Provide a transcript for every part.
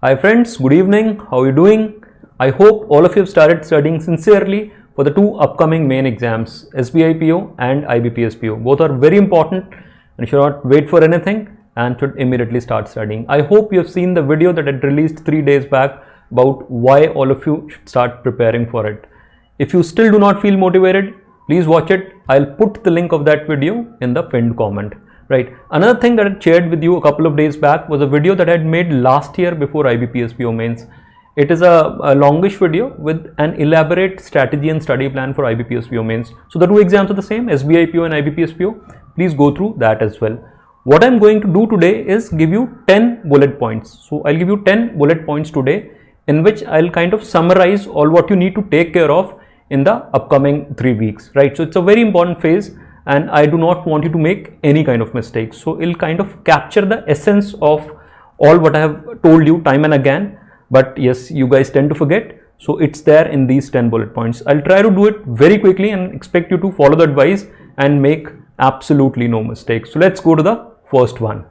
Hi friends, good evening. How are you doing? I hope all of you have started studying sincerely for the two upcoming main exams, SBI and IBPS PO. Both are very important and you should not wait for anything and should immediately start studying. I hope you have seen the video that I released 3 days back about why all of you should start preparing for it. If you still do not feel motivated, please watch it. I'll put the link of that video in the pinned comment. Right. Another thing that I shared with you a couple of days back was a video that I had made last year before IBPS PO mains. It is a longish video with an elaborate strategy and study plan for IBPS PO mains. So the two exams are the same, SBI PO and IBPS PO. Please go through that as well. What I'm going to do today is give you 10 bullet points. So I'll give you 10 bullet points today in which I'll kind of summarize all what you need to take care of in the upcoming 3 weeks. Right. So it's a very important phase. And I do not want you to make any kind of mistakes. So it'll kind of capture the essence of all what I have told you time and again. But yes, you guys tend to forget. So it's there in these 10 bullet points. I'll try to do it very quickly and expect you to follow the advice and make absolutely no mistakes. So let's go to the first one.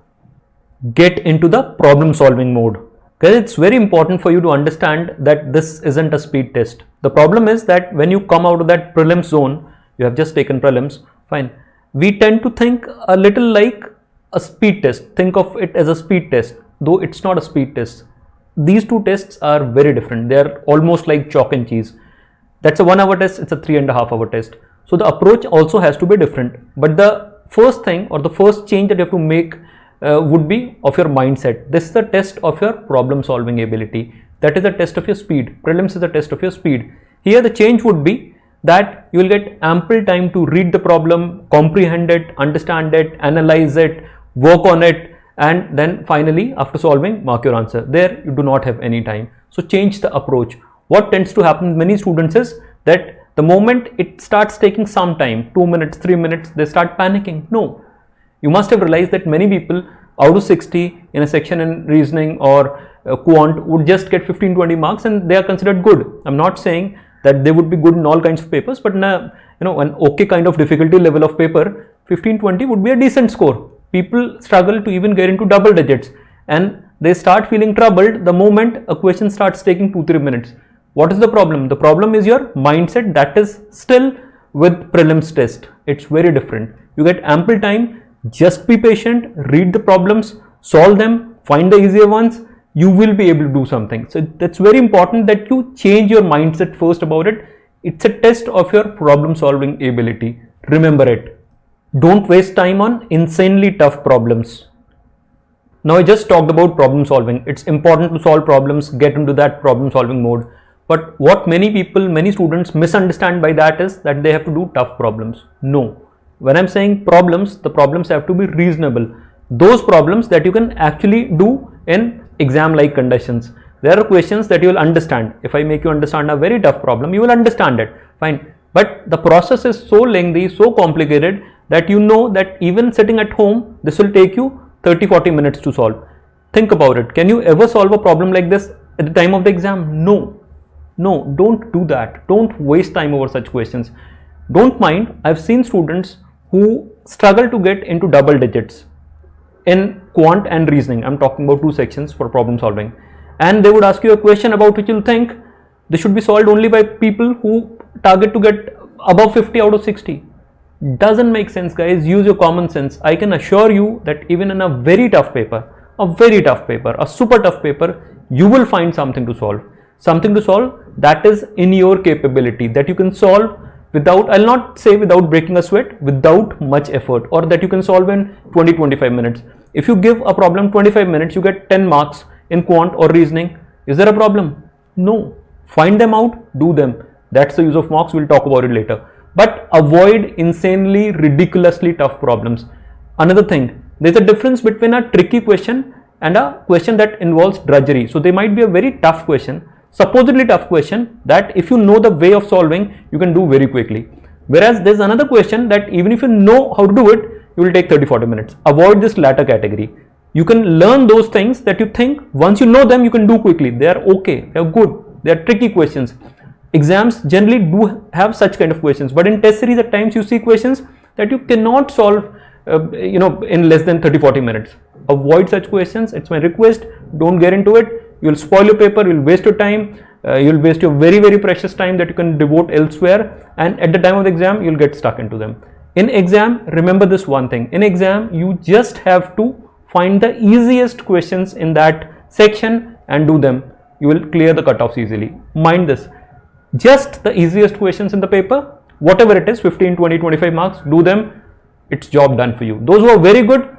Get into the problem solving mode. Because it's very important for you to understand that this isn't a speed test. The problem is that when you come out of that prelims zone, you have just taken prelims. Fine. We tend to think a little like a speed test. Think of it as a speed test, though it's not a speed test. These two tests are very different. They are almost like chalk and cheese. That's a 1 hour test. It's a 3.5 hour test. So the approach also has to be different. But the first thing or the first change that you have to make would be of your mindset. This is the test of your problem solving ability. That is the test of your speed. Prelims is the test of your speed. Here the change would be that you will get ample time to read the problem, comprehend it, understand it, analyze it, work on it, and then finally after solving, mark your answer. There you do not have any time. So change the approach. What tends to happen with many students is that the moment it starts taking some time, 2 minutes, 3 minutes, they start panicking. No, you must have realized that many people out of 60 in a section in reasoning or quant would just get 15-20 marks and they are considered good. I'm not saying that they would be good in all kinds of papers, but in a, an okay kind of difficulty level of paper, 15-20 would be a decent score. People struggle to even get into double digits and they start feeling troubled the moment a question starts taking 2-3 minutes. What is the problem? The problem is your mindset that is still with prelims test. It's very different. You get ample time, just be patient, read the problems, solve them, find the easier ones. You will be able to do something. So that's very important that you change your mindset first about it. It's a test of your problem solving ability. Remember it. Don't waste time on insanely tough problems. Now I just talked about problem solving. It's important to solve problems, get into that problem solving mode. But what many people, many students misunderstand by that is that they have to do tough problems. No. When I'm saying problems, the problems have to be reasonable. Those problems that you can actually do in exam like conditions. There are questions that you will understand. If I make you understand a very tough problem, you will understand it. Fine. But the process is so lengthy, so complicated that you know that even sitting at home, this will take you 30-40 minutes to solve. Think about it. Can you ever solve a problem like this at the time of the exam? No. No, don't do that. Don't waste time over such questions. Don't mind. I've seen students who struggle to get into double digits in quant and reasoning. I'm talking about 2 sections for problem solving, and they would ask you a question about which you'll think this should be solved only by people who target to get above 50 out of 60. Doesn't make sense, guys. Use your common sense. I can assure you that even in a very tough paper, a super tough paper, you will find something to solve that is in your capability, that you can solve without, I'll not say without breaking a sweat, without much effort, or that you can solve in 20-25 minutes. If you give a problem 25 minutes, you get 10 marks in quant or reasoning. Is there a problem? No. Find them out, do them. That's the use of marks. We'll talk about it later. But avoid insanely, ridiculously tough problems. Another thing, there's a difference between a tricky question and a question that involves drudgery. So they might be a very tough question, supposedly tough question, that if you know the way of solving, you can do very quickly. Whereas there's another question that even if you know how to do it, you will take 30-40 minutes. Avoid this latter category. You can learn those things that you think once you know them, you can do quickly. They are okay. They are good. They are tricky questions. Exams generally do have such kind of questions, but in test series at times you see questions that you cannot solve in less than 30-40 minutes. Avoid such questions. It's my request. Don't get into it. you'll spoil your paper, you'll waste your time, you'll waste your very, very precious time that you can devote elsewhere, and at the time of the exam, you'll get stuck into them. In exam, remember this one thing. In exam, you just have to find the easiest questions in that section and do them. You will clear the cutoffs easily. Mind this. Just the easiest questions in the paper, whatever it is, 15, 20, 25 marks, do them. It's job done for you. Those who are very good,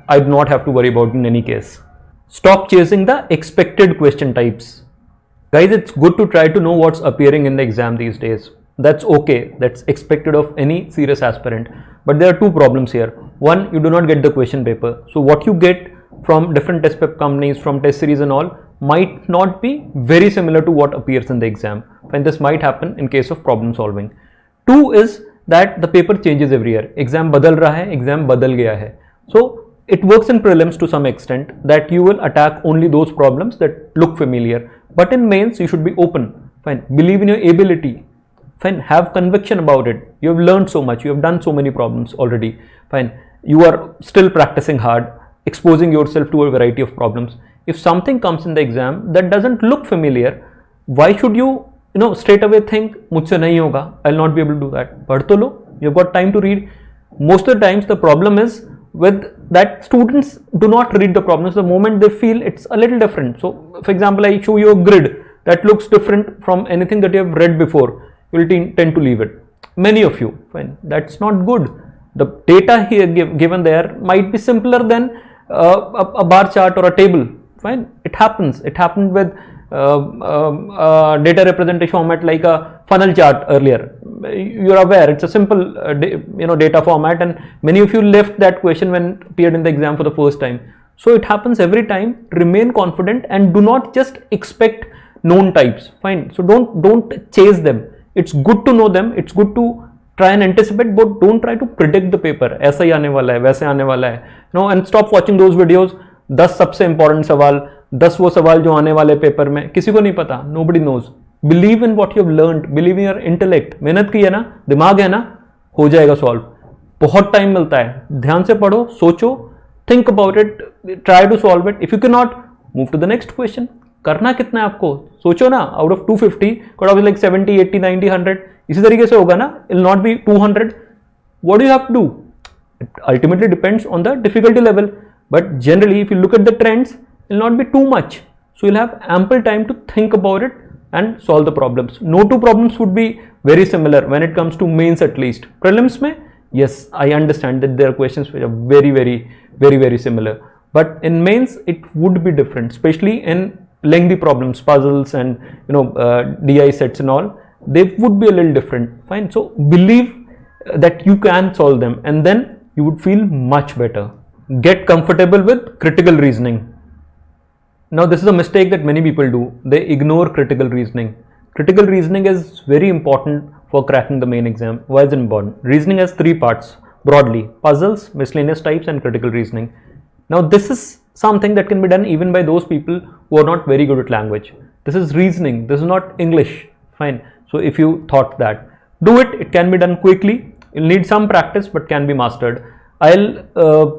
I do not have to worry about in any case. Stop chasing the expected question types. Guys, it's good to try to know what's appearing in the exam these days. That's okay. That's expected of any serious aspirant. But there are two problems here. One, you do not get the question paper. So what you get from different test prep companies, from test series and all, might not be very similar to what appears in the exam. And this might happen in case of problem solving. Two is that the paper changes every year. Exam badal raha hai, exam badal gaya hai. So it works in prelims to some extent that you will attack only those problems that look familiar. But in mains, you should be open. Fine. Believe in your ability. Fine. Have conviction about it. You have learned so much. You have done so many problems already. Fine. You are still practicing hard, exposing yourself to a variety of problems. If something comes in the exam that doesn't look familiar, why should you straight away think, mujhse nahi hoga, I'll not be able to do that. Padh to lo. You've got time to read. Most of the times the problem is with that students do not read the problems the moment they feel it's a little different. So for example, I show you a grid that looks different from anything that you have read before. You will tend to leave it. Many of you, fine, that's not good. The data here given there might be simpler than a bar chart or a table. Fine, it happens. It happened with data representation format like a funnel chart earlier. You're aware it's a simple data format, and many of you left that question when it appeared in the exam for the first time. So it happens every time. Remain confident and do not just expect known types. Fine. So don't chase them. It's good to know them. It's good to try and anticipate, but don't try to predict the paper. ऐसा ही आने वाला है, वैसे आने वाला है. And stop watching those videos. 10 सबसे important सवाल, 10 वो सवाल जो आने वाले पेपर में, किसी को नहीं पता. Nobody knows. Believe in what you've learned. Believe in your intellect. मेहनत की है ना, दिमाग है ना, हो जाएगा सॉल्व. बहुत टाइम मिलता है. ध्यान से पढ़ो, सोचो, think about it, try to solve it. If you cannot, move to the next question. करना कितना है आपको, सोचो ना. Out of 250, could have like 70, 80, 90, 100. इसी तरीके से होगा ना. It will not be 200. What do you have to do? It ultimately depends on the difficulty level. But generally, if you look at the trends, it will not be too much. So you'll have ample time to think about it and solve the problems. No two problems would be very similar when it comes to mains at least. Prelims mein, yes, I understand that there are questions which are very similar. But in mains, it would be different, especially in lengthy problems, puzzles and DI sets and all. They would be a little different. Fine. So believe that you can solve them, and then you would feel much better. Get comfortable with critical reasoning. Now this is a mistake that many people do. They ignore critical reasoning. Critical reasoning is very important for cracking the main exam. Why is it important? Reasoning has 3 parts broadly: puzzles, miscellaneous types and critical reasoning. Now this is something that can be done even by those people who are not very good at language. This is reasoning. This is not English. Fine. So if you thought that, do it. It can be done quickly. You'll need some practice, but can be mastered. I'll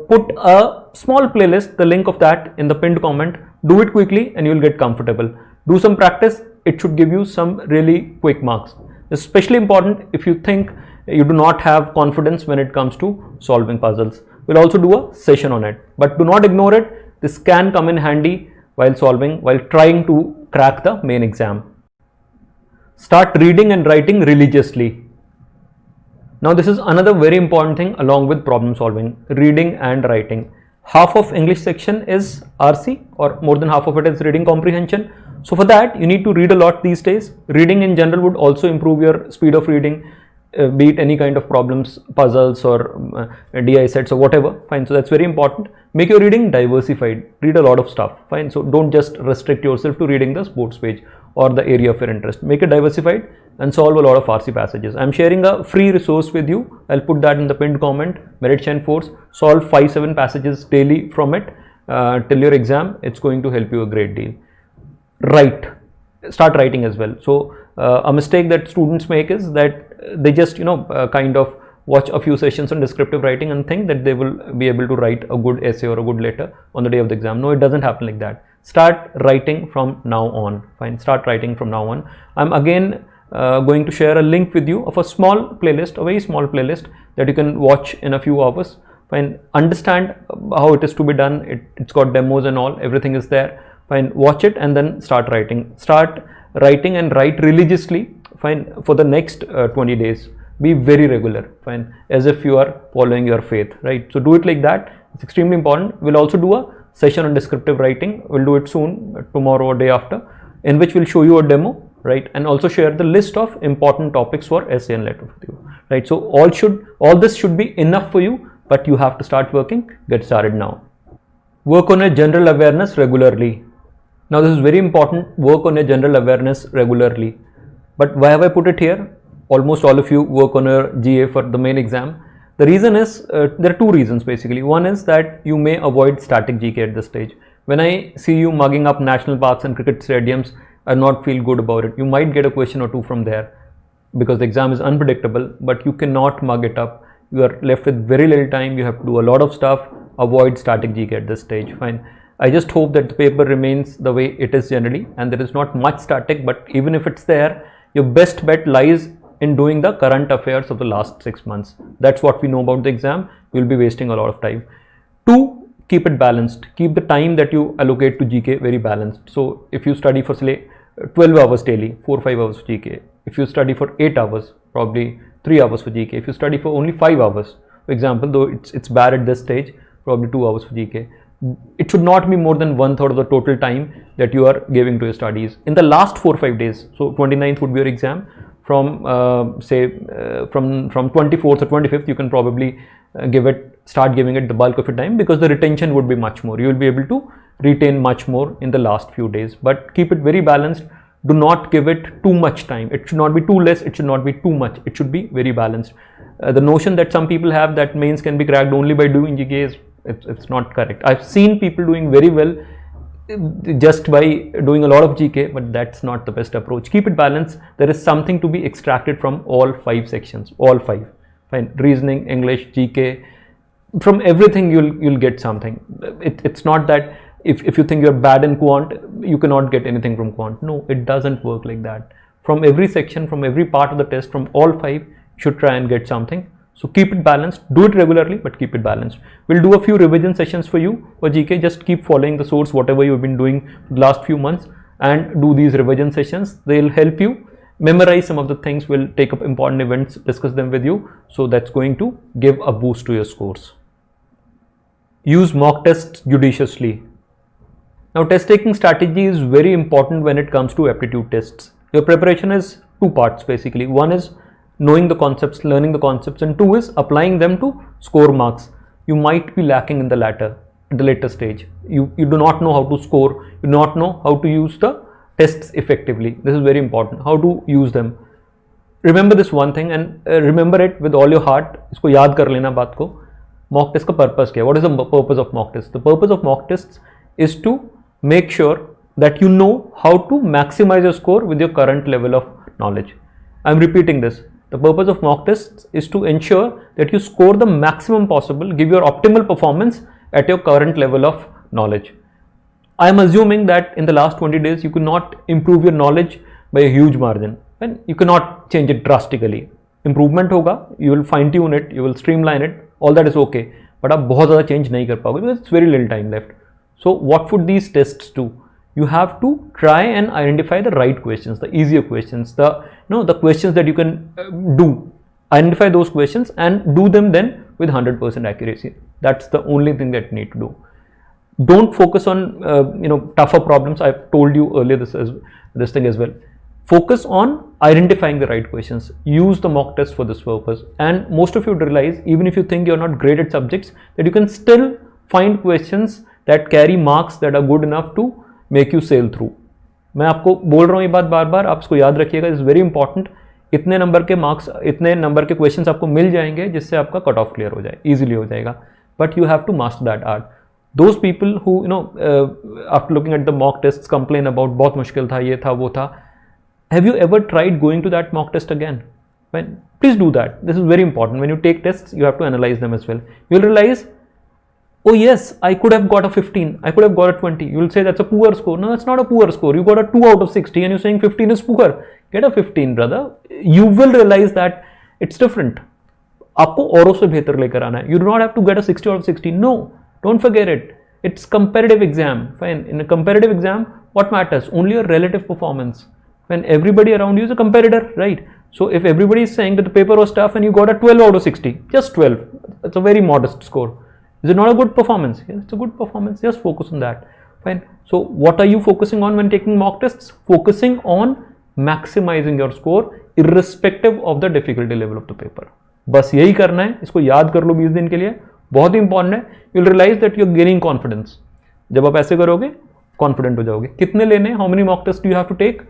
put a small playlist, the link of that in the pinned comment. Do it quickly and you'll get comfortable. Do some practice. It should give you some really quick marks. Especially important if you think you do not have confidence when it comes to solving puzzles. We'll also do a session on it, but do not ignore it. This can come in handy while trying to crack the main exam. Start reading and writing religiously. Now this is another very important thing along with problem solving, reading and writing. Half of English section is RC, or more than half of it is reading comprehension. So for that you need to read a lot these days. Reading in general would also improve your speed of reading, be it any kind of problems, puzzles or DI sets or whatever. Fine. So that's very important. Make your reading diversified. Read a lot of stuff. Fine. So don't just restrict yourself to reading the sports page or the area of your interest. Make it diversified and solve a lot of RC passages. I'm sharing a free resource with you. I'll put that in the pinned comment. Merit Shine Force. Solve 5-7 passages daily from it till your exam. It's going to help you a great deal. Write. Start writing as well. So a mistake that students make is that they just kind of watch a few sessions on descriptive writing and think that they will be able to write a good essay or a good letter on the day of the exam. No, it doesn't happen like that. start writing from now on. Fine, start writing from now on. I'm again going to share a link with you of a small playlist, a very small playlist that you can watch in a few hours. Fine, understand how it is to be done. It's got demos and all, everything is there. Fine, watch it and then start writing. Start writing and write religiously. Fine, for the next 20 days. Be very regular. Fine, as if you are following your faith, right? So do it like that. It's extremely important. We'll also do a session on descriptive writing. We'll do it soon, tomorrow or day after, in which we'll show you a demo, right? And also share the list of important topics for essay and letter with you, right? So all this should be enough for you, but you have to start working. Get started now. Work on your general awareness regularly. Now this is very important. Work on your general awareness regularly. But why have I put it here? Almost all of you work on your GA for the main exam. The reason is, there are two reasons basically. One is that you may avoid static GK at this stage. When I see you mugging up national parks and cricket stadiums, I do not feel good about it. You might get a question or two from there because the exam is unpredictable, but you cannot mug it up. You are left with very little time. You have to do a lot of stuff. Avoid static GK at this stage. Fine. I just hope that the paper remains the way it is generally, and there is not much static, but even if it's there, your best bet lies in doing the current affairs of the last 6 months. That's what we know about the exam. You'll be wasting a lot of time. 2, keep it balanced. Keep the time that you allocate to GK very balanced. So if you study for say 12 hours daily, 4-5 hours for GK. If you study for 8 hours, probably 3 hours for GK. If you study for only 5 hours, for example, though it's bad at this stage, probably 2 hours for GK. It should not be more than 1/3 of the total time that you are giving to your studies. In the last 4-5 days, so 29th would be your exam. From from 24th or 25th, you can probably start giving it the bulk of your time, because the retention would be much more. You will be able to retain much more in the last few days, but keep it very balanced. Do not give it too much time. It should not be too less. It should not be too much. It should be very balanced. The notion that some people have that mains can be cracked only by doing GK is it's not correct. I've seen people doing very well just by doing a lot of GK, but that's not the best approach. Keep it balanced. There is something to be extracted from all 5 sections, all 5. Fine. Reasoning, English, GK, from everything you'll get something. It's not that if you think you're bad in quant, you cannot get anything from quant. No, it doesn't work like that. From every section, from every part of the test, from all 5, you should try and get something. So keep it balanced. Do it regularly, but keep it balanced. We'll do a few revision sessions for you for GK. Just keep following the source, whatever you've been doing the last few months, and do these revision sessions. They'll help you memorize some of the things. We'll take up important events, discuss them with you. So that's going to give a boost to your scores. Use mock tests judiciously. Now, test taking strategy is very important when it comes to aptitude tests. Your preparation is 2 parts basically. One is knowing the concepts, learning the concepts, and 2 is applying them to score marks. You might be lacking in the latter, at the later stage. You do not know how to score, you do not know how to use the tests effectively. This is very important, how to use them. Remember this one thing, and remember it with all your heart. इसको याद कर लेना बात को. Mock test का purpose क्या है? What is the purpose of mock tests? The purpose of mock tests is to make sure that you know how to maximize your score with your current level of knowledge. I am repeating this. The purpose of mock tests is to ensure that you score the maximum possible, give your optimal performance at your current level of knowledge. I am assuming that in the last 20 days, you could not improve your knowledge by a huge margin, and you cannot change it drastically. Improvement होगा, you will fine tune it, you will streamline it, all that is okay. But आप बहुत ज़्यादा change नहीं कर पाओगे because it's very little time left. So what would these tests do? You have to try and identify the right questions, the easier questions, the questions that you can do. Identify those questions and do them then with 100% accuracy. That's the only thing that you need to do. Don't focus on tougher problems. I've told you earlier this thing as well. Focus on identifying the right questions. Use the mock test for this purpose. And most of you would realize, even if you think you're not great at subjects, that you can still find questions that carry marks that are good enough to make you sail through. मैं आपको बोल रहा हूँ ये बात बार बार, आप इसको याद रखिएगा. It's very important. इतने नंबर के मार्क्स, इतने नंबर के क्वेश्चंस आपको मिल जाएंगे जिससे आपका कट ऑफ क्लियर हो जाए, इजीली हो जाएगा. But you have to master that art. Those people who after looking at the mock tests complain about बहुत मुश्किल था, ये था, वो था. Have you ever tried going to that mock test again? Please do that. This is very important. When you take tests, you have to analyze them as well. You'll realize oh yes, I could have got a 15, I could have got a 20. You'll say that's a poor score. No, that's not a poor score. You got a 2 out of 60 and you're saying 15 is poor. Get a 15, brother. You will realize that it's different. आपको औरों से बेहतर लेकर आना है. You do not have to get a 60 out of 60. No, don't forget it. It's competitive exam. Fine. In a competitive exam, what matters? Only your relative performance. When everybody around you is a competitor, right? So if everybody is saying that the paper was tough and you got a 12 out of 60, just 12, that's a very modest score. Is it not a good performance? Yes, it's a good performance. Just focus on that. Fine. So what are you focusing on when taking mock tests? Focusing on maximizing your score irrespective of the difficulty level of the paper. बस यही करना है. इसको याद कर लो 20 दिन के लिए. बहुत ही इंपॉर्टेंट है. You'll realize that you're gaining confidence. जब आप ऐसे करोगे कॉन्फिडेंट हो जाओगे. कितने लेने? How many mock tests do you have to take?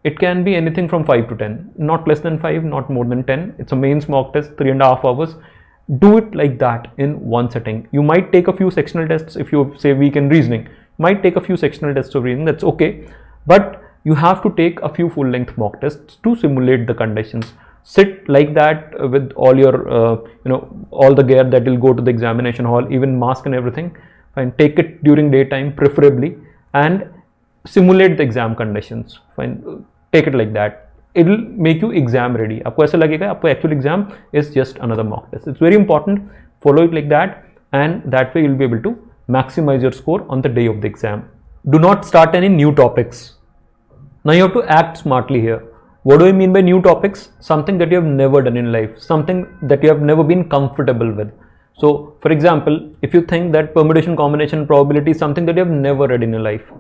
It can be anything from 5 to 10. Not less than 5, not more than 10. It's a mains mock test, 3.5 hours. Do it like that in one sitting. You might take a few sectional tests if you say weak in reasoning. Might take a few sectional tests of reasoning. That's okay. But you have to take a few full-length mock tests to simulate the conditions. Sit like that with all your, all the gear that will go to the examination hall, even mask and everything. Fine. Take it during daytime, preferably, and simulate the exam conditions. Fine. Take it like that. It will make you exam ready. आपको ऐसा लगेगा आपको actual exam is just another mock test. It's very important. Follow it like that, and that way you'll be able to maximize your score on the day of the exam. Do not start any new topics. Now you have to act smartly here. What do I mean by new topics? Something that you have never done in life, something that you have never been comfortable with. So, for example, if you think that permutation, combination, probability is something that you have never read in your life,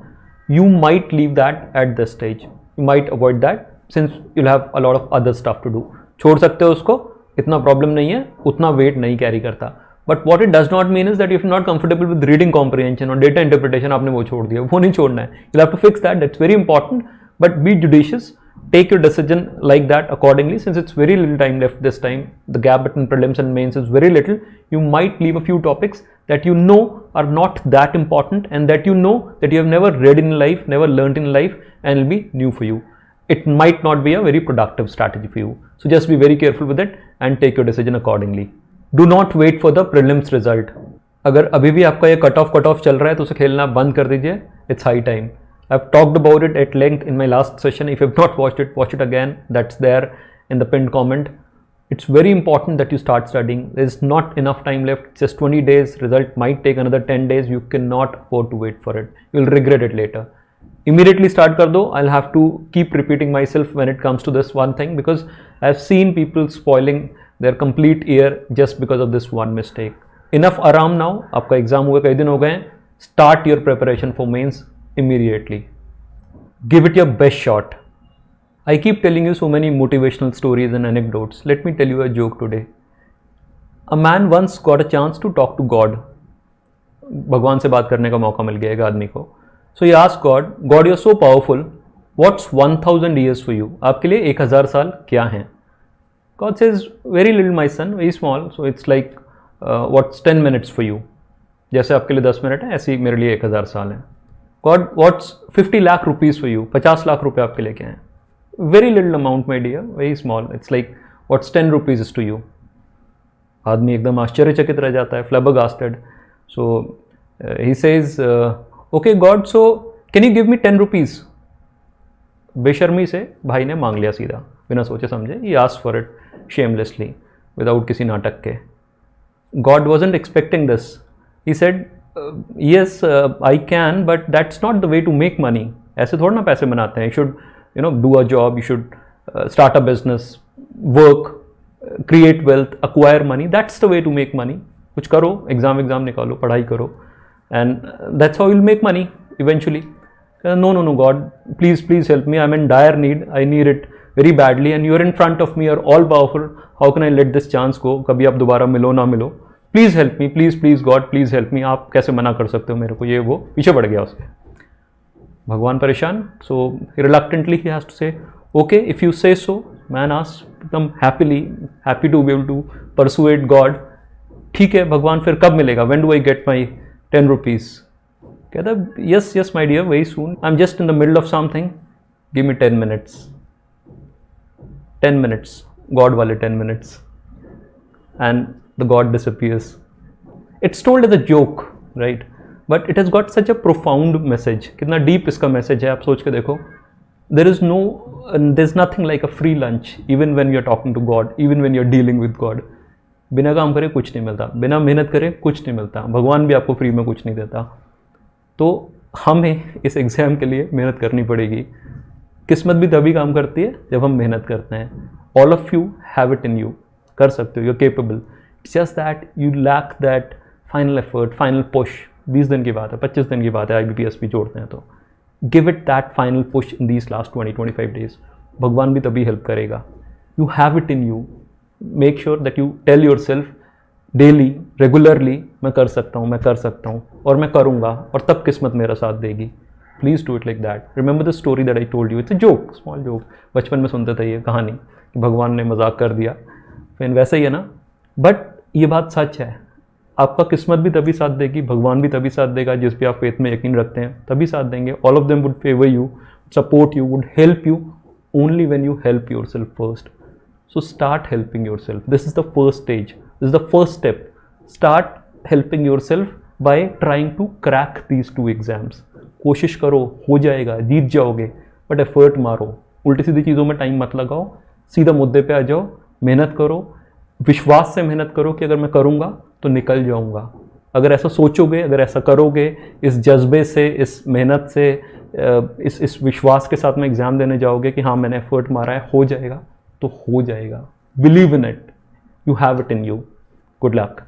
you might leave that at this stage. You might avoid that since you'll have a lot of other stuff to do. छोड़ सकते हो उसको, इतना problem नहीं है, उतना weight नहीं carry करता. But what it does not mean is that if you're not comfortable with reading comprehension or data interpretation, आपने वो छोड़ दिया, वो नहीं छोड़ना है. You'll have to fix that. That's very important. But be judicious. Take your decision like that accordingly. Since it's very little time left this time, the gap between prelims and mains is very little. You might leave a few topics that you know are not that important and that you know that you have never read in life, never learned in life, and will be new for you. It might not be a very productive strategy for you. So just be very careful with it and take your decision accordingly. Do not wait for the prelims result. अगर अभी भी आपका ये cut off चल रहा है तो उसे खेलना बंद कर दीजिए. It's high time. I've talked about it at length in my last session. If you've not watched it, watch it again. That's there in the pinned comment. It's very important that you start studying. There's not enough time left. Just 20 days. Result might take another 10 days. You cannot afford to wait for it. You'll regret it later. Immediately start kar do. I'll have to keep repeating myself when it comes to this one thing because I've seen people spoiling their complete year just because of this one mistake. Enough aram now. आपका exam हुए कई दिन हो गए. Start your preparation for mains immediately. Give it your best shot. I keep telling you so many motivational stories and anecdotes. Let me tell you a joke today. A man once got a chance to talk to God. भगवान से बात करने का मौका मिल गया एक आदमी को. So he asked God, God, you're so powerful. What's 1000 years for you? आपके लिए 1000 साल क्या हैं? God says, very little, my son, very small. So it's like, what's 10 minutes for you? जैसे आपके लिए 10 मिनट है, ऐसे ही मेरे लिए 1000 साल है. God, what's 50 lakh rupees for you? 50 lakh रुपए आपके लिए क्या हैं? Very little amount, my dear, very small. It's like, what's 10 rupees is to you? आदमी एकदम आश्चर्यचकित रह जाता है, flabbergasted. So he says, okay God, so can you give me 10 rupees? बेशर्मी से भाई ने मांग लिया सीधा, बिना सोचे समझे. He asked for it shamelessly, without किसी नाटक के. God wasn't expecting this. He said, yes, I can, but that's not the way to make money. ऐसे थोड़ा ना पैसे बनाते हैं. You should, do a job. You should start a business, work, create wealth, acquire money. That's the way to make money. कुछ करो, exam निकालो, पढ़ाई करो, and that's how you'll make money eventually. No, God, please help me. I'm in dire need. I need it very badly, and you're in front of me. You're all powerful. How can I let this chance go? कभी आप दोबारा मिलो ना मिलो. Please help me, please God, please help me. आप कैसे मना कर सकते हो मेरे को? ये वो पीछे पड़ गया उसके. भगवान परेशान. So reluctantly he has to say okay if you say so. Man asked एकदम happy to be able to persuade God. ठीक है भगवान, फिर कब मिलेगा? When do I get my 10 rupees? कहता yes my dear, very soon. I am just in the middle of something. Give me 10 minutes. 10 minutes, God वाले 10 minutes. And the God disappears. It's told as a joke. Right, but it has got such a profound message. कितना deep इसका message है आप सोच के देखो. There is nothing like a free lunch even when you are talking to God, even when you are dealing with God. बिना काम करे कुछ नहीं मिलता, बिना मेहनत करे कुछ नहीं मिलता. भगवान भी आपको फ्री में कुछ नहीं देता. तो हमें इस एग्ज़ाम के लिए मेहनत करनी पड़ेगी. किस्मत भी तभी काम करती है जब हम मेहनत करते हैं. All of you have it in you. कर सकते हो, you are capable. It's just that you lack that final effort, final push. 20 दिन की बात है, 25 दिन की बात है, IBPS भी जोड़ते हैं तो give it that final push in these last 20-25 days. भगवान भी तभी हेल्प करेगा. You have it in you. Make sure that you tell yourself daily, regularly, मैं कर सकता हूँ, मैं कर सकता हूँ और मैं करूँगा और तब किस्मत मेरा साथ देगी. Please do it like that. Remember the story that I told you. It's a joke, small joke. बचपन में सुनते थे ये कहानी कि भगवान ने मजाक कर दिया. फिर वैसा ही है ना, बट ये बात सच है. आपका किस्मत भी तभी साथ देगी, भगवान भी तभी साथ देगा, जिस भी आप फेथ में यकीन रखते हैं तभी साथ देंगे. All of them would favour you, support you, would help you only when you help your self first. So start helping yourself. This is the first stage. This is the first step. Start helping yourself by trying to crack these 2 exams. कोशिश करो, हो जाएगा, जीत जाओगे, but effort मारो. उल्टी सीधी चीज़ों में time मत लगाओ, सीधा मुद्दे पे आ जाओ, मेहनत करो, विश्वास से मेहनत करो कि अगर मैं करूँगा तो निकल जाऊँगा. अगर ऐसा सोचोगे, अगर ऐसा करोगे, इस जज्बे से, इस मेहनत से, इस विश्वास के साथ में एग्ज़ाम देने जाओगे कि हाँ मैंने एफर्ट मारा है, हो जाएगा, तो हो जाएगा. Believe in it. You have it in you. Good luck.